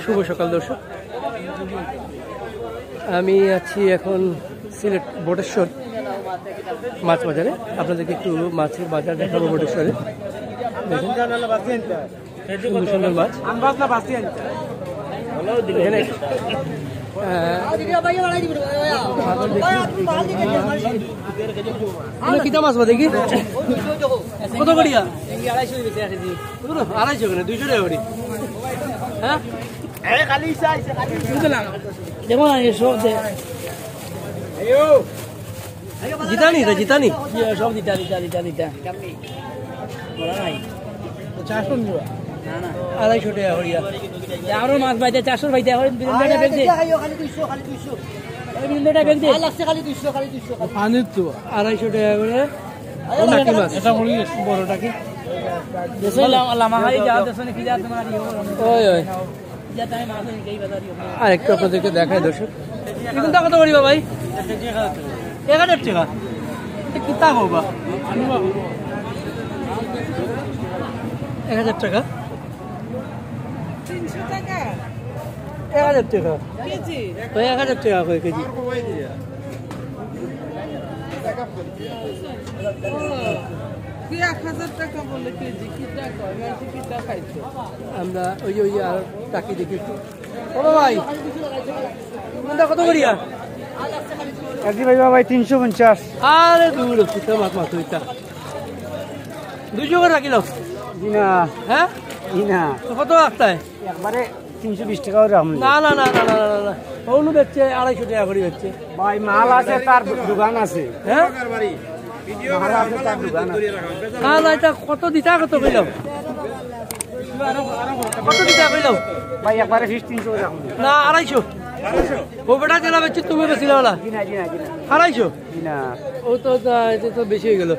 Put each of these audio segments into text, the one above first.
শুভ সকাল দর্শক, আমি আছি এখন সিলেট বটেশ্বর মাছ বাজারে। আপনাদেরকে একটু মাছের বাজার দেখাবো। বটেশ্বরে সুন্দর সুন্দর মাছ এখানে। কিতা মাছ বা দেখি কত করিয়া? 250 কেন 200 টাকা করি। হ্যাঁ দেখো না সব জিতানি জিতানি সব দিতা দিতা দিতা দিতা নাই 400 না না 250 টাকা করিয়া। আরো মাছ বাইতে 400 বাইতে এখন 200 টাকা বেগ দে, খালি 200 খালি 200 200 টাকা বেগ দে লাগছে, খালি 200 খালি 200 পানি তো 250 টাকা করে। টাকি মাছ এটা বলি বড় টাকি দেশলাম লামা হাই যাও দেশনে কি যা তোমার ওই ওই যা তাই মাছ এই বাজারি। আর একটু আপনাদেরকে দেখাই দর্শক, কিন্তু কত করিবা ভাই? 1000 টাকা কিতা হবা? 1000 টাকা 300 টাকা 1000 টাকা কেজি, তো 1000 টাকা কয় কেজি? কি 1000 টাকা বলে কেজি? কিটা কয় মানে কিটা খাইছো আমরা? ওই ওই আর টাকি দেখি একটু। ও ভাই কোনটা কত করিয়া? আজি ভাই ভাই 350। আরে দূর কিতা মাছ মাছ হইতা 200 করে রাখিল না। হ্যাঁ না তো কত রাখতায়? একবারে 320 টাকা রাখুন। না না না না না না না ওগুলো বেচছে 250 টাকা করে বেচছে ভাই। মাল আছে, তার দোকান আছে। হ্যাঁ মাল আছে, তার দোকান আছে। না না এটা কত দিতা কত কইলাম? কত দিতা কইলাম ভাই? একবারে 300 রাখুন। না 250। ও বেটা জেলা বেচছে তুমি বেচিলা ওলা কিনা কিনা কিনা 250। কিনা ও তো এটা তো বেশি হয়ে গেল।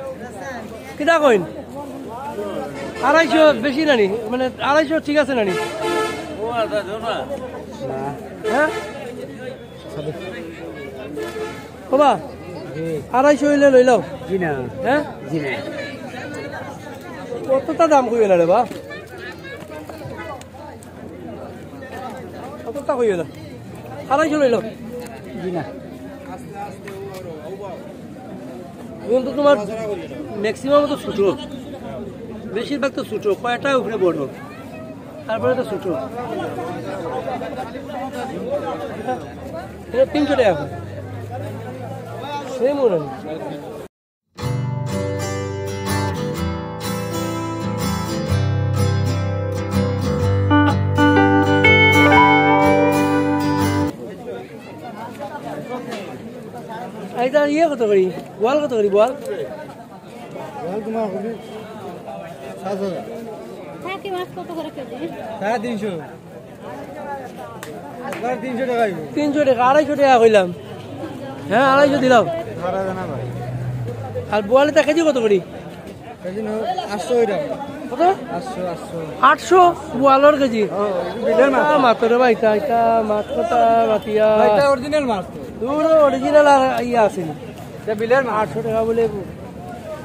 কিটা কইন 250 বেশি নানি, মানে 250 ঠিক আছে নানি? হ্যাঁ বাবা 250 হইলে লই লাও। কিনা হ্যাঁ কিনা কতটা দাম কইবে না রে বা? কতটা কইবে না? 250 লই লাও। কিনা কিন্তু তোমার ম্যাক্সিমাম তো ছোট, বেশিরভাগ তো ছোট, কয়টা উপরে বড়, তারপরে তো ছোট। 300 টাকা সেম মনে এইটা ইয়ে কত করি? বল কত করি? বল তোমার 700 থাকি মাছ কত করে কেজি? 350। 300 টাকা। 300 টাকা 250 টাকা কইলাম। হ্যাঁ 250 দিলাম। আর বোয়ালিটা কেজি কত করি? কেজি 800 টাকা। কত? 800 800 বোয়ালর কেজি। মাত্র ভাই এটা মাছ কথা মাতিয়া অরিজিনাল মাছ। দূর অরিজিনাল আর ইয়ে আছে বিলের 800 টাকা বলে।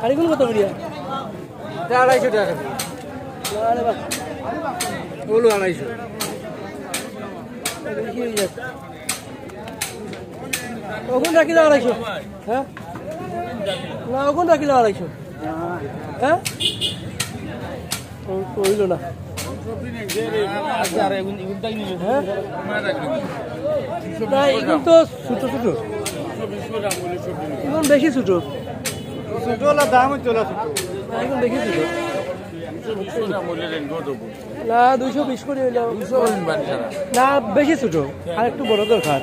আর এগুলো কত করিয়া? 250 টাকা। আরে বাহ বলো 250। বেশি হয়ে যাচ্ছে। ওখান রাখিলে 250। হ্যাঁ না ওখান রাখিলে 250। হ্যাঁ হইল না। হ্যাঁ না এগুলো তো ছোট ছোট, এখন বেশি ছোট। ছোট হলো দাম চলে ছোট। এখন বেশি ছোট না 220 করে হইল না, বেশি ছোট। আর একটু বড় দরকার।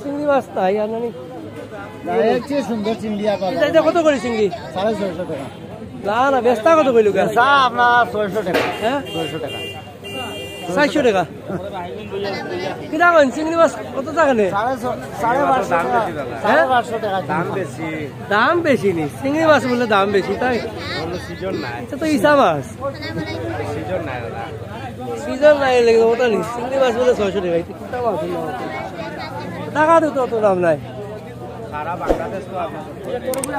চিংড়ি মাছ তাই আর নানি সুন্দর চিংড়ি। এটা কত করে চিংড়ি? 650 টাকা। না না বেস্তা কত কইল? আপনার 600 টাকা। হ্যাঁ 600 টাকা 400 টাকা। কিনা কইন চিংড়ি মাছ কত টাকা নে? 550 টাকা। দাম বেশি। দাম বেশি নি চিংড়ি মাছ বললে দাম বেশি তাই? সিজন নাই। এটা তো ইসা মাছ। সিজন নাই দাদা। সিজন নাই লেগে ওটা নি চিংড়ি মাছ বলে 600 টাকা। এটা কিতা মাছ না টাকা তো অত দাম নাই। সারা বাংলাদেশ তো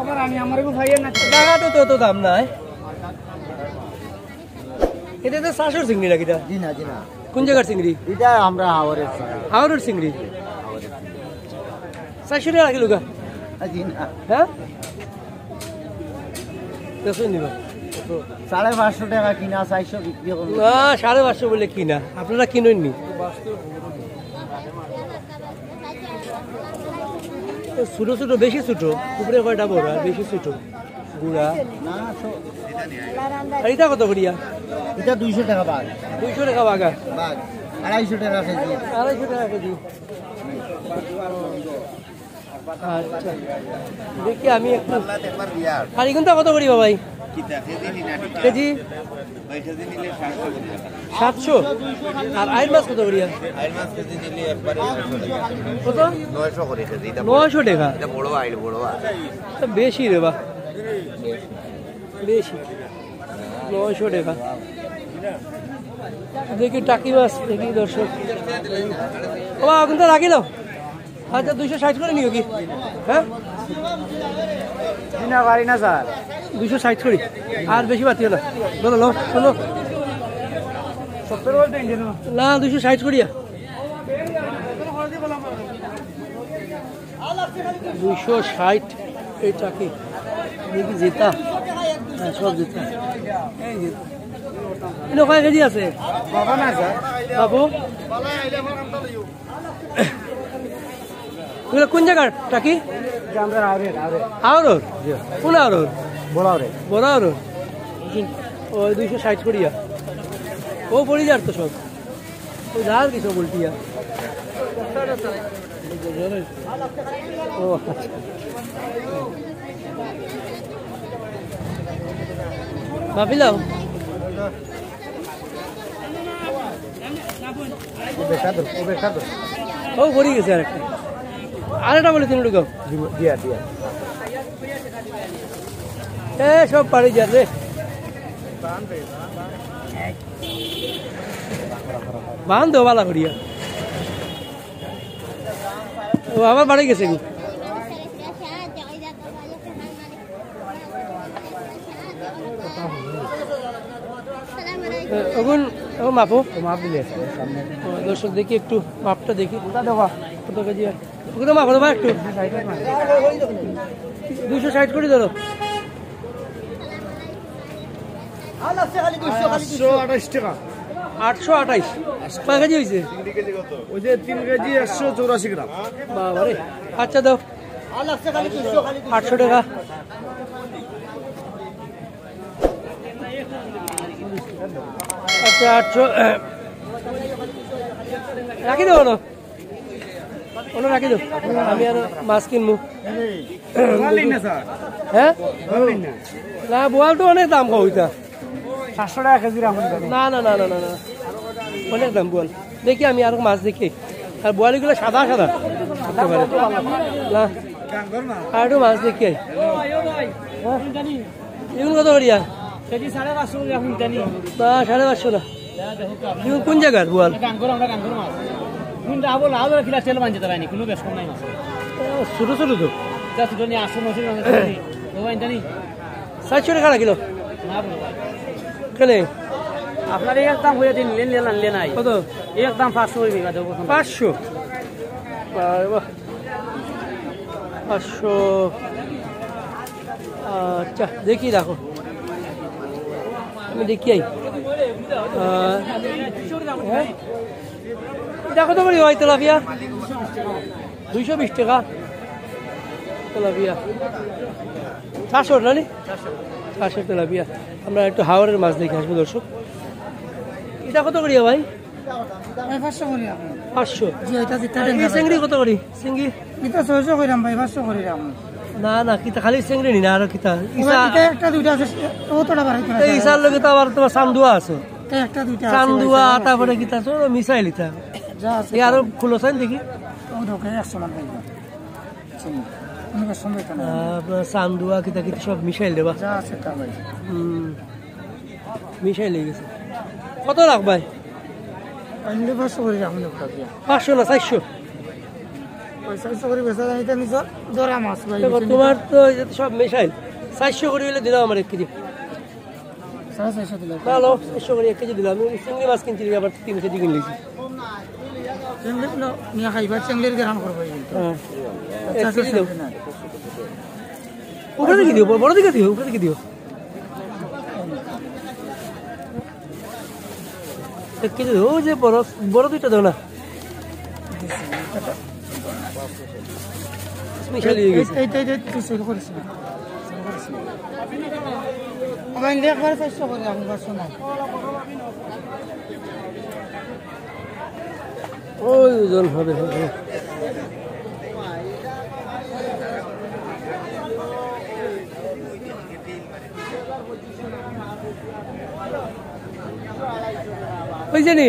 আমার আমি আমারও ভাইয়ের না টাকা তো অত দাম নাই। এটা তো শাশুর চিংড়ি নাকি এটা? জি না জি না, কোন জায়গার চিংড়ি? এটা আমরা হাওরের হাওড়ের চিংড়ি। 400 টাকা কিলো গা? জি না, হ্যাঁ দেখুন নিবা 550 টাকা কিনা, 400 বিক্রি করবো। না 550 বলে কিনা, আপনারা কিনেননি। ছোট ছোট, বেশি ছোট, উপরে কয়টা বড় আর বেশি ছোট গুড়া। না আর এটা কত করিয়া? এটা 200 টাকা বাঘ, 200 টাকা বাগা, বাঘ 250 টাকা কেজি। 250 টাকা কেজি। আচ্ছা দেখি আমি একটু আর এগুনটা কত করি বাবাই কেজি? 700। আর আইর মাছ কত করিয়া? কত? 900 টাকা। বেশি রে বা, বেশি 900 টাকা। দেখি টাকি মাছ দেখি দর্শক। বাবা এখন তো রাখি নাও। আচ্ছা 260 করে নিও কি? হ্যাঁ না পারি না স্যার, 260 করি, আর বেশি পাতিও না। বলো লো শোনো, না 260 করিয়া। 260 এই টাকি। দেখি জেতা, হ্যাঁ সব জেতা। এই জেতা এনে কয় কেজি আছে বাবা না স্যার, বাবু? এগুলো কোন জায়গার টাকি? আমরা হাওরের আওরোর? কোন আওরোর? বড় হাওরের। বড় আওরোর। ওই 260 করিয়া। ও পড়ি যার তো সব ওই ধার কি সব উল্টিয়া। ও আচ্ছা ভাবিলাও ও পড়ি গেছে আরেকটা। আরেকটা বলে তিন ঢুকাও দিয়া দিয়া এ সব পাড়ি যা রে। বান দো বালা করিয়া। ও আবার বাড়ি গেছে গো। ওগুন ও মাপো, মাপ দিলে সামনে দর্শক দেখি একটু মাপটা দেখি। কত কেজি? ওকে তো মাপো দেবা একটু। 260 করে ধরো। 828 টাকা। 828 কয় কেজি হয়েছে? ওই যে 3 কেজি 184 গ্রাম। বাবা রে। আচ্ছা দাও 800 টাকা। আচ্ছা 800 রাখি দেবো না, ওটা রাখি দেবো। আমি আর মাছ কিনবো। হ্যাঁ না বোয়াল তো অনেক দাম কইতা। 700 টাকা কেজি রাখুন। না না না না না না অনেক দাম বোয়াল। দেখি আমি আর মাছ দেখি। আর বোয়ালিগুলো সাদা সাদা না, আর একটু মাছ দেখি। এগুলো কত করিয়া? 550 না। এগুলো কোন জায়গার বোয়াল? ছোট ছোট তো 400 টাকা না কিলো কেন? আপনার এক দাম হয়ে দিন লেন লেন লেনাই কত? এক দাম 500 করে বিঘা দেবো। 500 500। আচ্ছা দেখি রাখো, আমি দেখি আই। এটা কত করে হয় তেলাপিয়া? 220 টাকা তেলাপিয়া। 400 না নি? 400 তেলাপিয়া। আমরা একটু হাওড়ের মাছ দেখে আসবো দর্শক। এটা কত করিয়া ভাই? 500 করি আপনি 500। জি এটা দিতে আর এই চিংড়ি কত করি? চিংড়ি এটা 600 কইরাম ভাই 500 করি আপনি না না কিতা খালি চিংড়ি নি না আর কিতা? এটা একটা দুইটা আছে ওতটা বাড়াইতে না এই ইসার লগে তো আবার তোমার চান্দুয়া আছে, এটা একটা দুইটা আছে চান্দুয়া তারপরে কিতা সব মিশাই লিতা। যা আছে এই আরো খুলছেন দেখি। ও ঢোকে 100 মান পাইবা চিনি অনেক সময় কেন আপনার চান্দুয়া কিতা কিতা সব মিশাইল দেবা। যা আছে তা ভাই মিশাই লেগে গেছে। কত লাখ ভাই? আইলে 500 করি আপনি টাকা 500 না 400? ওই 400 করি বেচা যাইতে নিজর দরা মাছ ভাই দেখো তোমার তো সব মিশাইল 400 করে হলে দিলাম আমার 1 কেজি। 450 দিলাম ভালো 100 করে 1 কেজি দিলাম আমি চিংড়ি মাছ কিনছি আবার 3 কেজি কিনলেছি চেংড়ি নিয়ে খাইবা চেংড়ির গ্রহণ করবো কিন্তু হ্যাঁ 1 কেজি দাও উপরে দিকে দিও বড় দিকে দিও উপরে দিকে দিও 1 কেজি দাও যে বড় দুইটা দাও না স্পেশালি এই তুই সেল করিস না আমার ইন্ডিয়া একবার 400 করে আমি বাসো না ওই ওজন হবে ওই জানি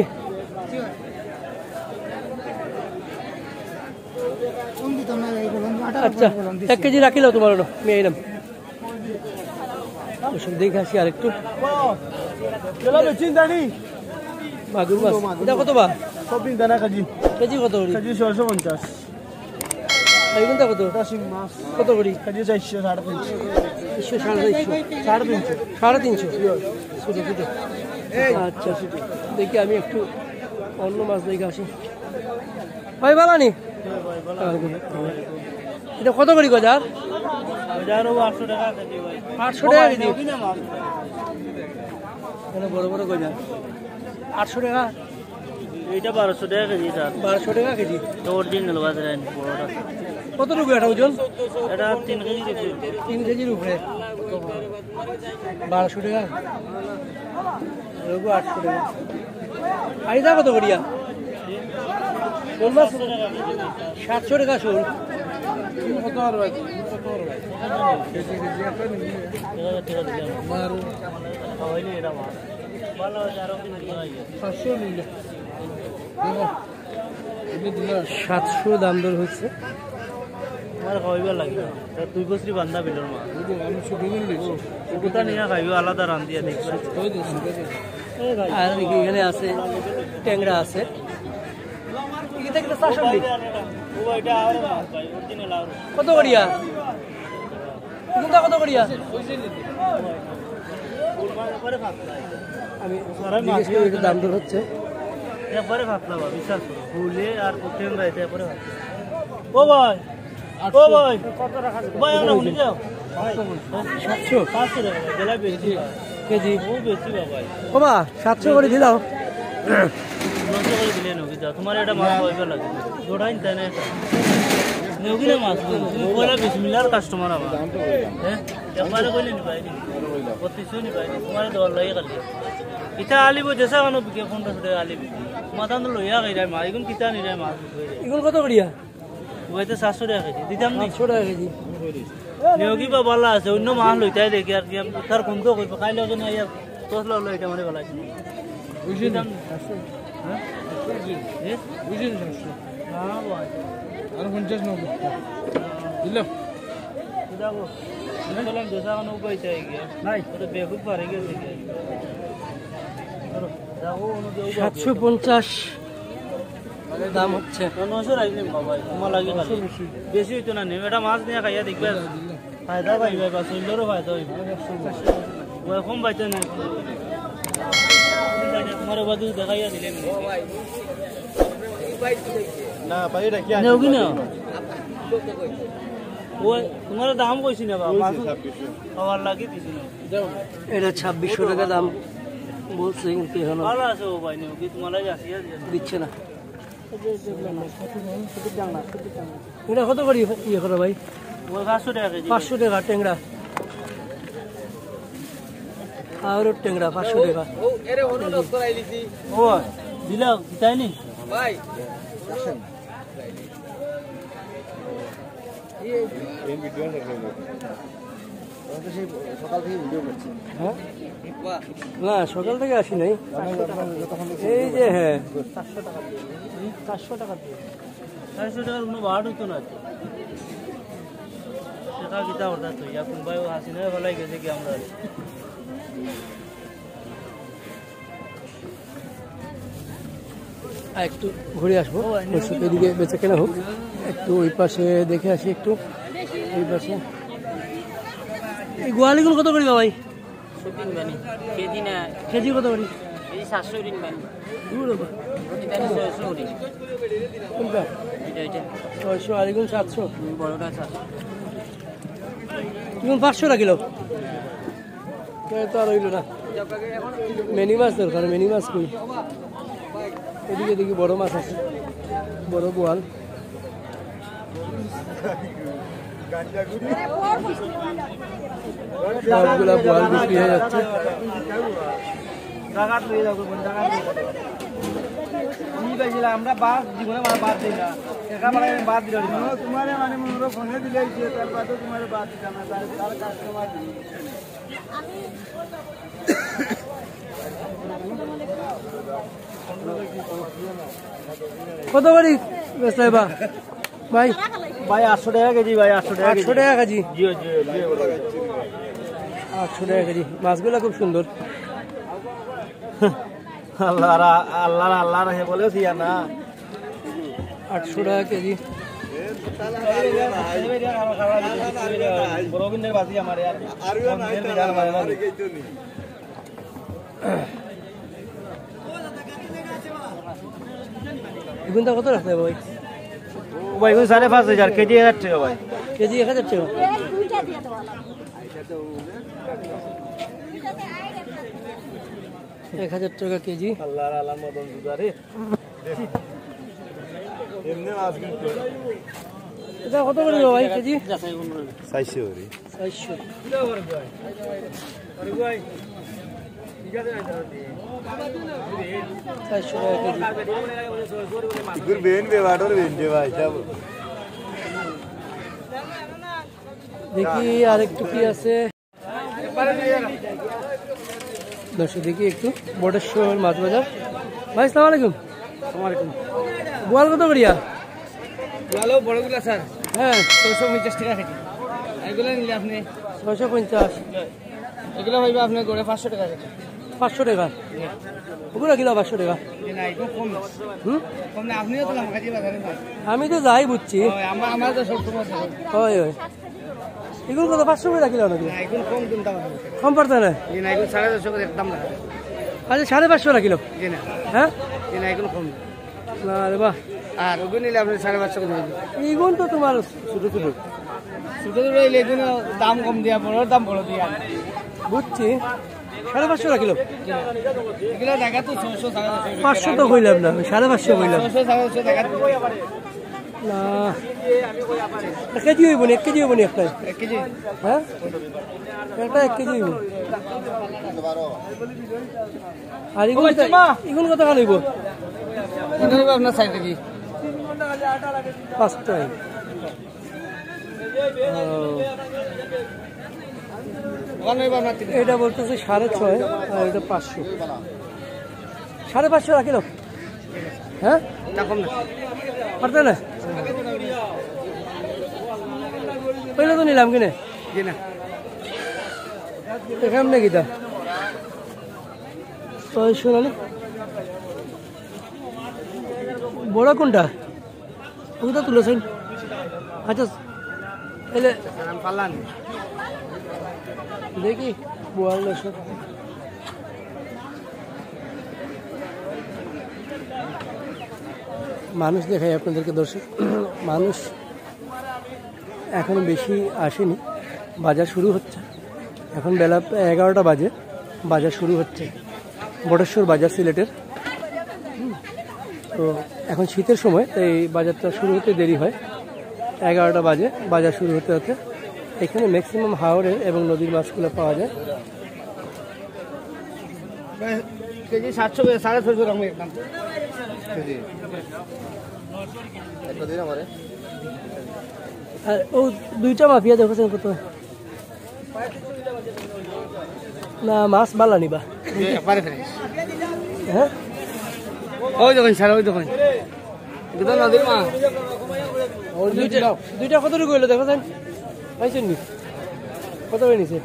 আচ্ছা 1 কেজি রাখিলাও তোমার আমি এলাম ওসব দেখে আসি আরেকটু মাগুর মাছ এটা কত বা সব দিন দানা কাজি কেজি কত করি কাজি 650 এইগুনটা কত রাশিং মাছ কত করি কাজি 400 350 ছোটো ছোটো আচ্ছা দেখি আমি একটু অন্য মাছ দেখে আসি ভাই ভালো নি এটা কত করি গজার 800 টাকা কেজি ভাই 800 টাকা কেজি বড় বড় গজার 800 টাকা এইটা 1200 টাকা কেজি স্যার 1200 টাকা কেজি তো অরিজিনাল বাজারে বড়টা কত রুপি এটা ওজন এটা 3 কেজি দেখি 3 কেজির উপরে 1200 টাকা রুপি 800 টাকা আইদা কত করিয়া শোল মাছ 700 টাকা শোল কত আর ভাই কত আর ভাই কেজি কেজি একটা নিয়ে মার হইলে এটা মাছ ভালো আছে আর কি নিয়ে আইয়া 500 নিলে দেখো 700 দাম দর হচ্ছে আমার খাইবা লাগে দুই বছরই বান্ধা বিলর মাছ আমি শুধু নিয়েছি ওটা নিয়ে খাইবা আলাদা রান দিয়া দেখবা আর এখানে আছে ট্যাংরা আছে কত করিয়া কত করিয়া আমি দাম দর হচ্ছে একবারে ভাতলা বা বিশ্বাস করো ফুলে আর কুটেন রাইতে একবারে ভাতলা ও ভাই কত টাকা ভাই আমরা উনি যাও 700 500 টাকা গেলা বেশি কেজি ও বেশি ভাই বাবা 700 করে দিলাও 900 করে দিলে নকি যাও তোমার এটা মাছ হইবে লাগে জোড়াইন তাই না নেউগিলে মাছ তুমি বলা বিসমিল্লাহর কাস্টমার আমার হ্যাঁ একবারে কইলে নি ভাই 2500 নি ভাই তোমার দর লাগে করে ইটা আলিব যেসা কানো বিকে 1500 টাকা আলিব মাথান লইয়া গাইরা মা এগুন কিতা নি রে মাছ এগুলো কত করিয়া ওইতে 700 টাকা কেজি দিতাম নি 700 টাকা কেজি নেউগি বা ভালো আছে অন্য মাছ লইতাই দেখি আর কি তার কোন তো কইব খাইলে ওজন আইয়া তোসলা লই এটা মানে ভালো আছে বুঝিতাম হ্যাঁ বুঝিন 700 না ভাই আর 50 নব দিলাম দেখো বললাম যেসা কানো কইতে গিয়া নাই ওটা বেকুব পারে গেছে যাও ওনো দেও 750 দাম হচ্ছে 900 রাখলেন বাবা তোমার লাগে বেশি হইতো না নেম এটা মাছ নিয়ে খাইয়া দেখবে ফায়দা পাইবে বা শরীরেরও ফায়দা হইবে ওই কম পাইতে না তোমার বাদু দেখাইয়া দিলেন না ভাই এটা কি আছে ওকি না ওই তোমার দাম কইছি না বাবা খাওয়ার লাগি দিছি না এটা 2600 টাকা দাম বলছে কিন্তু এখন ভালো আছে ও ভাই নেও কি তোমার লাগে আসিয়া দিচ্ছে না এটা কত করি ইয়ে করো ভাই ওই 500 টাকা কেজি 500 টাকা ট্যাংরা আর ট্যাংরা 500 টাকা ও দিলা তাই নি ভাই সকাল থেকে ভিডিও করছি হ্যাঁ না সকাল থেকে আসি নাই এই যে হ্যাঁ 400 টাকা দিয়ে 400 টাকার কোনো বাড় হইতো না টাকা কিতা হঠাৎ হইয়া কোনবাই হাসিনা ভালাই গেছে কি আমরা একটু ঘুরে আসবো এদিকে বেচা কেনা হোক একটু ওই পাশে দেখে আসি একটু ওই পাশে এই গোয়ালিগুলো কত করি ভাই কেজি কত করি? কোনটা? 600 আর এগুলো 700। এগুলো 500 টাকা কিলো। তো আর হইল না। মিনি মাছ দরকার, মিনি মাছ কই? এদিকে দেখি বড় মাছ আছে, বড় বোয়াল। সবগুলা বোয়াল বিক্রি হয়ে যাচ্ছে। আমরা বাদ জীবনে বাদ দিই না, বাদ দিল তোমার মানে মনে ফোনে দিলে তারপরে তোমার বাদ দিতাম না, তার কাস্টমার কত করি বেচলাইবা ভাই? ভাই 800 টাকা কেজি ভাই, 800 টাকা 800 টাকা কেজি। 800 টাকা কেজি। মাছগুলো খুব সুন্দর। আল্লাহ আল্লাহ আল্লাহ হে বলেও দিয়া না। 800 টাকা কেজি। এগুনটা কত রাখতে হবে ভাই? ভাই 5,500 কেজি 1000 টাকা ভাই। কেজি 1000 টাকা। 1000 টাকা কেজি। আল্লাহ আল্লাহ মদন দুদারে এমনি মাছ কিনতে। এটা কত করে ভাই কেজি? 400 করে। 400। দেখি আর একটু কি আছে দর্শক, দেখি একটু বটেশ্বর মাছ বাজার। ভাই আসসালামু আলাইকুম। বোয়াল কত করিয়া? ভালো বড়গুলা স্যার, হ্যাঁ 650 টাকা কেজি। এগুলো নিলে আপনি 650। এগুলো ভাইবা আপনার গড়ে 500 টাকা কেজি। 500 টাকা। ওগুলো কিলো 500 টাকা। না একটু কম না, কম না। আপনিও তো লামাকাজি বাজারে না। আমি তো যাই বুঝছি। আমার তো সব সময় হয় হয়। এগুলো কত 500 টাকা কিলো নাকি? না এগুলো কম কিনতে পারবেন। কম পড়তে না? জি না, এগুলো 450 করে একদম না। আচ্ছা 550 টাকা কিলো। জি না, হ্যাঁ জি না, এগুলো কম না রে বাহ। আর ওগুলো নিলে আপনি 550 করে দেবেন। এইগুলো তো তোমার ছোট ছোট ছোটো ছোটো নিলে এগুলো দাম কম দিয়া, বড়োর দাম বড় দিয়া। বুঝছি। 550 টাকা কিলো। এগুলো দেখা তো 600 700 500 তো কইলাম না, 550 কইলাম। 600 700 দেখা তো না এক কেজি হইব না, 1 কেজি হইব না একটা? 1 কেজি। হ্যাঁ একটা 1 কেজি হইব। আর এগুলো কত খান হইব? এগুলো আপনার 4 কেজি। 5 টাকা। ওখানে আপনার 3। এটা বলতেছে 650 আর এটা 500। 550 টাকা কিলো। হ্যাঁ এটা কম না। পারতে না? পয়লা তো নিলাম কিনে। জি না, দেখাম নাকি তা 600 না? বড় কোনটা? ওটা তুলেছেন? আচ্ছা এলে পাল্লান দেখি বোয়াল সব। মানুষ দেখাই আপনাদেরকে দর্শক। মানুষ এখনো বেশি আসেনি, বাজার শুরু হচ্ছে। এখন বেলা 11টা বাজে, বাজার শুরু হচ্ছে। বটেশ্বর বাজার সিলেটের। তো এখন শীতের সময়, তাই বাজারটা শুরু হতে দেরি হয়। 11টা বাজে বাজার শুরু হতে হতে। এখানে ম্যাক্সিমাম হাওরের এবং নদীর মাছগুলো পাওয়া যায়। কেজি 700 650 টাকা একদম কেজি। একটা দিন আমারে। আর ও দুইটা মাফিয়া দেখছেন কত? না মাছ বালা নিবা? একবারে ফ্রেশ। হ্যাঁ ওই দেখুন স্যার, ওই দেখুন এটা নদীর মাছ। দুইটা কত টাকা হইলো দেখছেন? পাইছেন নি? কত করে নিছে?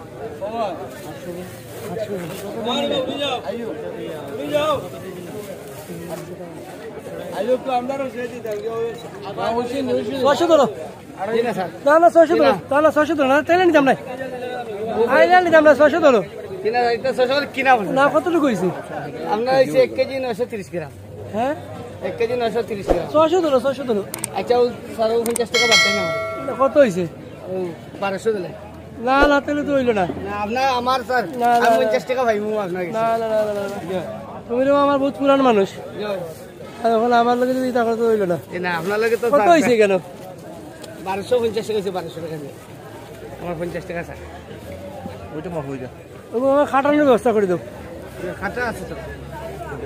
ছয়শো ধরো। না না 600 ধরো, না না 600 ধরো না, তাইলে নিতাম না। আইলে নিতাম না, 600 ধরো। কিনা এটা 600 কিনা বলছে না কতটুকু হয়েছে আপনার হইছে 1 কেজি 930 গ্রাম হ্যাঁ 1 কেজি 930 গ্রাম 600 ধরো 600 ধরো আচ্ছা ও 50 টাকা বাড়তে না কত হয়েছে ও 1200 দিলে না না তাহলে তো হইলো না না আপনার আমার স্যার না, না, আমি না। 50 টাকা ভাইমু আপনাকে না না না না, না তুমি তো আমার বহুত পুরান মানুষ আর এখন আমার লোকে যদি টাকা তো হইলো না না আপনার লাগে তো কত হয়েছে কেন 1250 টাকা হইছে 1200 টাকা দিয়ে আমার 50 টাকা স্যার ওইটা মাফ হয়ে যায় ওগুলো আমার খাটানোর ব্যবস্থা করে দেবো খাতা আছে তো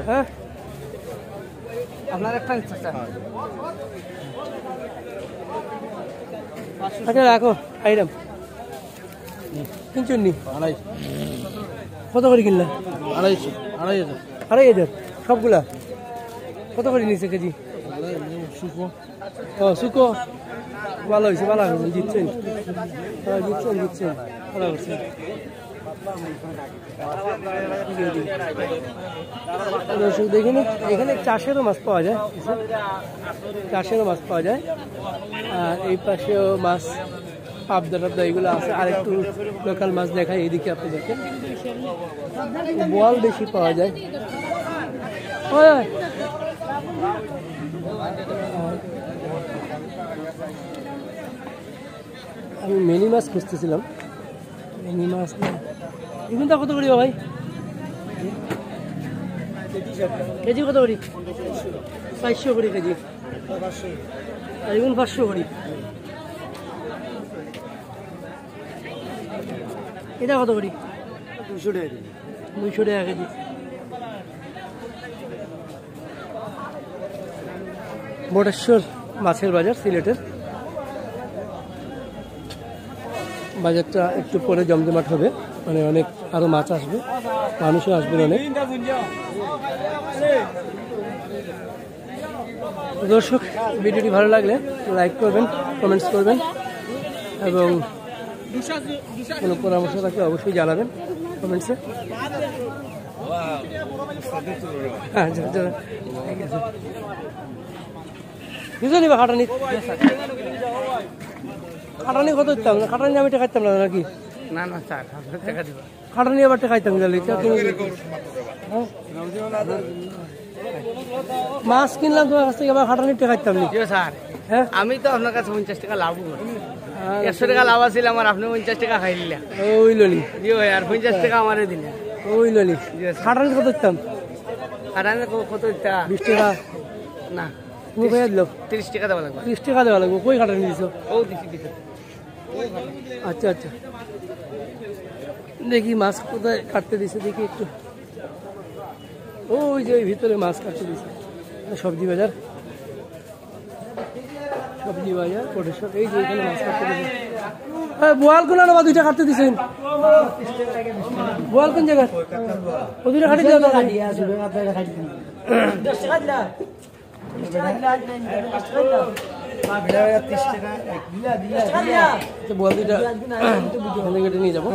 হ্যাঁ আপনার একটা ইচ্ছা স্যার আচ্ছা রাখো আইরাম কিনছুন নি কত করে কিনলা 2,500 সবগুলা কত করে নিচ্ছে কেজি ও শুকো ভালো হয়েছে ভালো হয়েছে জিতছেন জিতছেন ভালো করছেন দর্শক দেখুন এখানে চাষেরও মাছ পাওয়া যায় আর এই পাশেও মাছ পাবদা টাবদা এগুলো আছে আর একটু লোকাল মাছ দেখায় এইদিকে আপনি দেখেন বোয়াল বেশি পাওয়া যায় ওই, ওই। আমি মিনি মাছ খুঁজতেছিলাম মিনি মাছ না এগুনটা কত করি ভাই কেজি কত করি 500 করি কেজি আর এগুন 500 করি এটা কত করি 200 টাকা কেজি বটেশ্বর মাছের বাজার সিলেটের বাজারটা একটু পরে জমজমাট হবে মানে অনেক আরো মাছ আসবে মানুষও আসবেন অনেক দর্শক ভিডিওটি ভালো লাগলে লাইক করবেন কমেন্টস করবেন এবং কোনো পরামর্শ থাকলে অবশ্যই জানাবেন কমেন্টসে হ্যাঁ ঠিক আছে বুঝলি বা খাটানি খাটানি কত দিতাম না খাটানি আমি খাইতাম না নাকি না না স্যার আপনার টাকা দিব খাটানি আবার খাইতাম গেলে মাছ কিনলাম তোমার কাছ থেকে আবার খাটানি খাইতাম নি স্যার হ্যাঁ আমি তো আপনার কাছে 50 টাকা লাভ করি 100 টাকা লাভ আছিল আমার আপনি 50 টাকা খাই নিলেন ওই ললি জি ভাই আর 50 টাকা আমারে দিলেন ওই ললি খাটানি কত দিতাম আর আমি কত দিতা 20 টাকা না তুমি ভাইয়া দিল 30 টাকা দেওয়া লাগবে 30 টাকা দেওয়া লাগবে কই খাটানি দিছ ও দিছি আচ্ছা আচ্ছা দেখি মাছ কোথায় কাটতে দিছে দেখি একটু ওই যে ভিতরে মাছ কাটতে দিছে সবজি বাজার পটেশ্বর এই যে এখানে মাছ কাটতে দিছে হ্যাঁ বোয়াল কোন না দুইটা কাটতে দিছেন বোয়াল কোন জায়গা ও দুইটা কাটতে দিও বোয়াল দুইটা কেটে নিয়ে যাবো